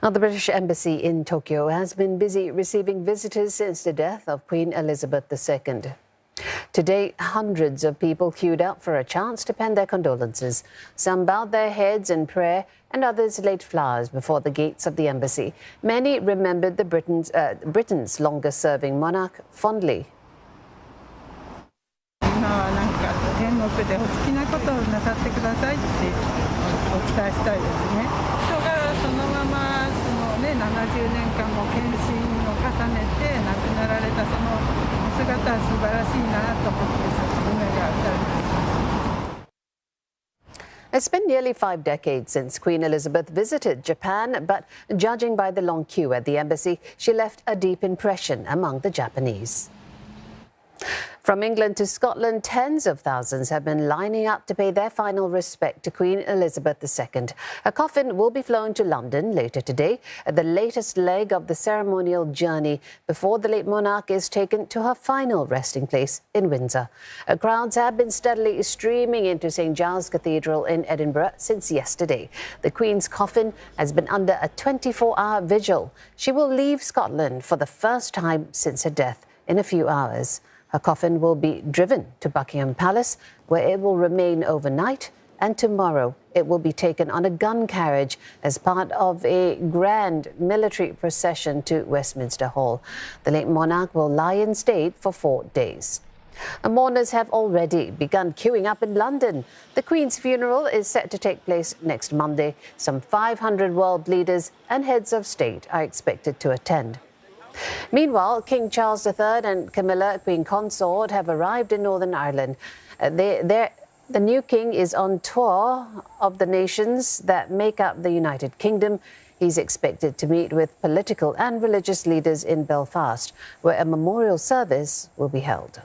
Now, the British Embassy in Tokyo has been busy receiving visitors since the death of Queen Elizabeth II. Today, hundreds of people queued up for a chance to pen their condolences. Some bowed their heads in prayer and others laid flowers before the gates of the embassy. Many remembered the Britain's longest-serving monarch fondly. 今はなんか天国でお好きなことをなさってくださいってお伝えしたいですね。人がそのまま70年間も献身を重ねて亡くなられたその姿は素晴らしいなと思って夢が与えました。It's been nearly 5 decades since Queen Elizabeth visited Japan, but judging by the long queue at the embassy, she left a deep impression among the Japanese. From England to Scotland, tens of thousands have been lining up to pay their final respect to Queen Elizabeth II. A coffin will be flown to London later today, the latest leg of the ceremonial journey before the late monarch is taken to her final resting place in Windsor. Crowds have been steadily streaming into St Giles Cathedral in Edinburgh since yesterday. The Queen's coffin has been under a 24-hour vigil. She will leave Scotland for the first time since her death in a few hours. Her coffin will be driven to Buckingham Palace, where it will remain overnight, and tomorrow it will be taken on a gun carriage as part of a grand military procession to Westminster Hall. The late monarch will lie in state for 4 days. Mourners have already begun queuing up in London. The Queen's funeral is set to take place next Monday. Some 500 world leaders and heads of state are expected to attend. Meanwhile, King Charles III and Camilla, Queen Consort, have arrived in Northern Ireland. The new king is on tour of the nations that make up the United Kingdom. He's expected to meet with political and religious leaders in Belfast, where a memorial service will be held.